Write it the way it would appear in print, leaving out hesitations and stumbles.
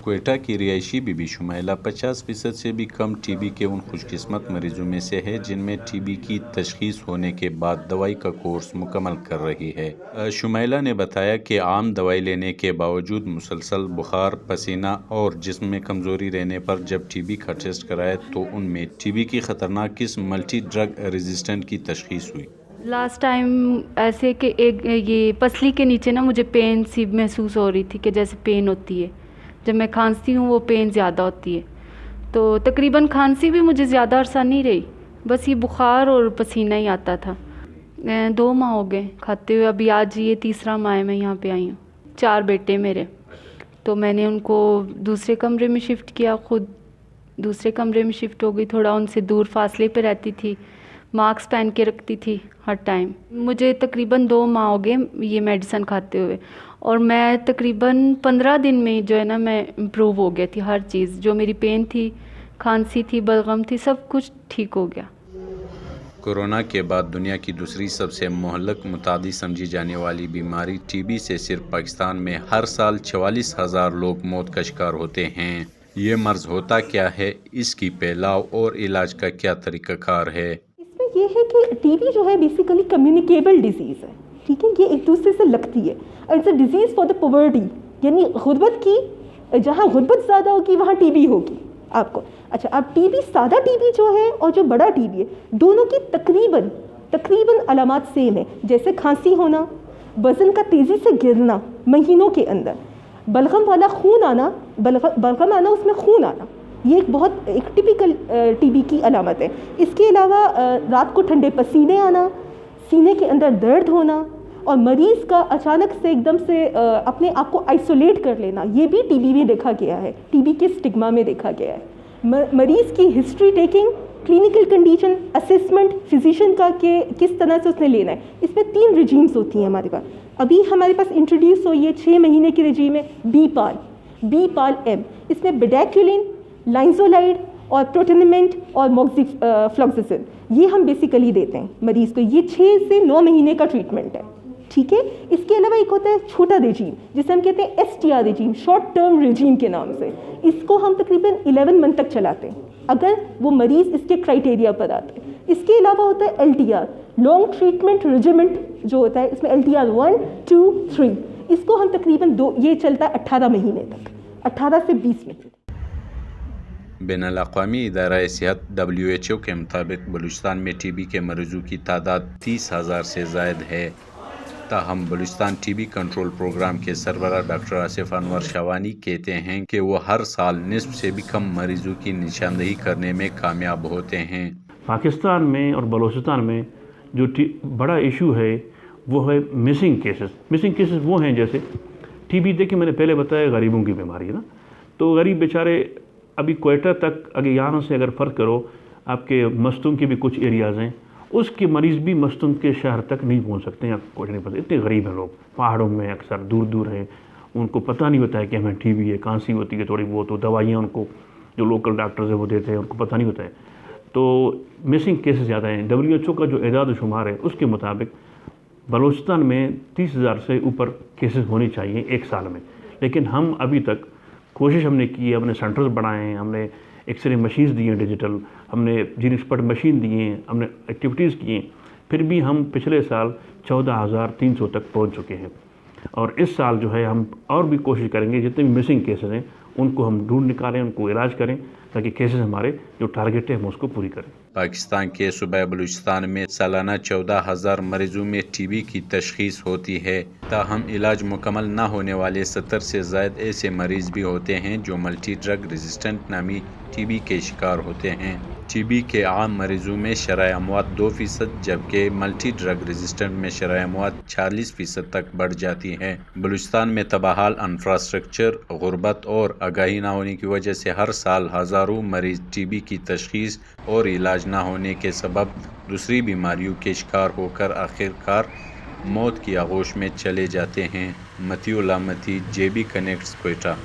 کوئٹہ کی رہائشی be be شمیلہ 50% سے بھی کم ٹی بی کے ان خوش قسمت مریضوں میں سے ہے جن میں ٹی بی کی تشخیص ہونے کے بعد دوائی کا کورس مکمل کر رہی ہے۔ شمیلہ نے بتایا کہ عام دوائی لینے کے باوجود مسلسل بخار، پسینہ اور جسم میں کمزوری رہنے پر جب ٹی بی کا ٹیسٹ کرایا تو ان میں ٹی بی کی خطرناک قسم ملٹی ڈرگ ریزسٹنٹ کی تشخیص ہوئی۔ لاسٹ ٹائم ایسے کہ یہ پسلی کے نیچے نا مجھے پین سی محسوس ہو رہی تھی کہ جیسے پین ہوتی ہے، جب میں کھانستی ہوں وہ پین زیادہ ہوتی ہے، تو تقریباً کھانسی بھی مجھے زیادہ عرصہ نہیں رہی، بس یہ بخار اور پسینہ ہی آتا تھا۔ 2 ماہ ہو گئے کھاتے ہوئے، ابھی آج یہ 3را ماہ ہے میں یہاں پہ آئی ہوں۔ 4 بیٹے میرے، تو میں نے ان کو دوسرے کمرے میں شفٹ کیا، خود دوسرے کمرے میں شفٹ ہو گئی، تھوڑا ان سے دور فاصلے پہ رہتی تھی، ماسک پہن کے رکھتی تھی ہر ٹائم۔ مجھے تقریباً 2 ماہ ہو گئے یہ میڈیسن کھاتے ہوئے، اور میں تقریباً 15 دن میں جو ہے نا میں امپروو ہو گئی تھی، ہر چیز جو میری پین تھی، کھانسی تھی، بلغم تھی، سب کچھ ٹھیک ہو گیا۔ کورونا کے بعد دنیا کی دوسری سب سے مہلک متعدی سمجھی جانے والی بیماری ٹی بی سے صرف پاکستان میں ہر سال 44,000 لوگ موت کا شکار ہوتے ہیں۔ یہ مرض ہوتا کیا ہے، اس کی پھیلاؤ اور علاج کا کیا طریقہ کار ہے؟ اس میں یہ ہے کہ ٹی بی جو ہے بیسیکلی کمیونیکیبل ڈیزیز ہے، ٹھیک ہے، یہ ایک دوسرے سے لگتی ہے، اور it's a disease for the poverty, یعنی غربت کی، جہاں غربت زیادہ ہوگی وہاں ٹی بی ہوگی آپ کو۔ اچھا، اب ٹی بی، سادہ ٹی بی جو ہے اور جو بڑا ٹی بی ہے، دونوں کی تقریباً علامات سیم ہے، جیسے کھانسی ہونا، وزن کا تیزی سے گرنا مہینوں کے اندر، بلغم والا خون آنا، بلغم آنا، اس میں خون آنا، یہ ایک ٹپیکل ٹی بی کی علامت ہے۔ اس کے علاوہ رات کو ٹھنڈے پسینے آنا، سینے کے اندر درد ہونا، اور مریض کا اچانک سے ایک دم سے اپنے آپ کو آئسولیٹ کر لینا، یہ بھی ٹی بی میں دیکھا گیا ہے، ٹی بی کے اسٹگما میں دیکھا گیا ہے۔ مریض کی history taking, clinical condition assessment physician کا کہ کس طرح سے اس نے لینا ہے، اس میں 3 رجیمز ہوتی ہیں ہمارے پاس۔ ابھی ہمارے پاس انٹروڈیوس ہوئی ہے 6 مہینے کی رجیم ہے بی پال ایم، اس میں بیڈیکولین، لائنزولائڈ اور پروٹینمنٹ اور موکسی فلوکسیسن، یہ ہم بیسیکلی دیتے ہیں مریض کو، یہ 6 سے 9 مہینے کا ٹریٹمنٹ ہے، ٹھیک ہے۔ اس کے علاوہ ایک ہوتا ہے چھوٹا رجیم، جسے ہم کہتے ہیں ایس ٹی آر رجیم، شارٹ ٹرم رجیم کے نام سے، اس کو ہم تقریباً 11 منتھ تک چلاتے ہیں اگر وہ مریض اس کے کرائٹیریا پر آتے ہیں۔ اس کے علاوہ ہوتا ہے L T R, long treatment regiment جو ہوتا ہے، اس میں ایل ٹی آر 1، 2، 3، اس کو ہم تقریباً یہ چلتا ہے 18 مہینے تک، 18 سے 20 مہینے۔ بین الاقوامی ادارہ صحت WHO کے مطابق بلوچستان میں ٹی بی کے مریضوں کی تعداد 30,000 سے زائد ہے۔ تاہم Balochistan T B control programme کے سربراہ ڈاکٹر آصف انور شاوانی کہتے ہیں کہ وہ ہر سال نصف سے بھی کم مریضوں کی نشاندہی کرنے میں کامیاب ہوتے ہیں۔ پاکستان میں اور بلوچستان میں جو بڑا ایشو ہے وہ ہے مسنگ کیسز وہ ہیں جیسے ٹی بی، دیکھیں میں نے پہلے بتایا غریبوں کی بیماری ہے نا، تو غریب بیچارے ابھی کوئٹہ تک اگر یہاں سے اگر فرق کرو، آپ کے مستونگ کے بھی کچھ ایریاز ہیں، اس کے مریض بھی مستونگ کے شہر تک نہیں پہنچ سکتے ہیں، کوئٹہ نہیں پہنچ، اتنے غریب ہیں لوگ، پہاڑوں میں اکثر دور ہیں، ان کو پتہ نہیں ہوتا ہے کہ ہمیں ٹی بی ہے، کھانسی ہوتی ہے تھوڑی بہت، تو دوائیاں ان کو جو لوکل ڈاکٹرز ہیں وہ دیتے ہیں، ان کو پتہ نہیں ہوتا ہے، تو مسنگ کیسز زیادہ ہیں۔ WHO کا جو اعداد و شمار ہے اس کے مطابق بلوچستان میں 30,000 سے اوپر کیسز ہونے چاہیے ایک سال میں، لیکن ہم ابھی تک کوشش ہم نے کی ہے، ہم نے سینٹرز بڑھائے ہیں، ہم نے ایکس رے مشینز دی ہیں ڈیجیٹل، ہم نے جین ایکسپرٹ مشین دی ہیں، ہم نے ایکٹیویٹیز کی ہیں، پھر بھی ہم پچھلے سال 14,300 تک پہنچ چکے ہیں، اور اس سال جو ہے ہم اور بھی کوشش کریں گے جتنے بھی مسنگ کیسز ہیں ان کو ہم ڈھونڈ نکالیں، ان کو علاج کریں، تاکہ کیسز ہمارے جو ٹارگیٹ ہے ہم اس کو پوری کریں۔ پاکستان کے صوبہ بلوچستان میں سالانہ 14,000 مریضوں میں ٹی بی کی تشخیص ہوتی ہے، تاہم علاج مکمل نہ ہونے والے 70 سے زائد ایسے مریض بھی ہوتے ہیں جو ملٹی ڈرگ ریزسٹنٹ نامی ٹی بی کے شکار ہوتے ہیں۔ ٹی بی کے عام مریضوں میں شرح اموات 2%، جبکہ ملٹی ڈرگ ریزسٹنٹ میں شرح اموات 40% تک بڑھ جاتی ہے۔ بلوچستان میں تباہال انفراسٹرکچر، غربت اور آگاہی نہ ہونے کی وجہ سے ہر سال ہزاروں مریض ٹی بی کی تشخیص اور علاج نہ ہونے کے سبب دوسری بیماریوں کے شکار ہو کر آخرکار موت کی آغوش میں چلے جاتے ہیں۔ متی اللہ متی، JB کنیکٹس، کوئٹہ۔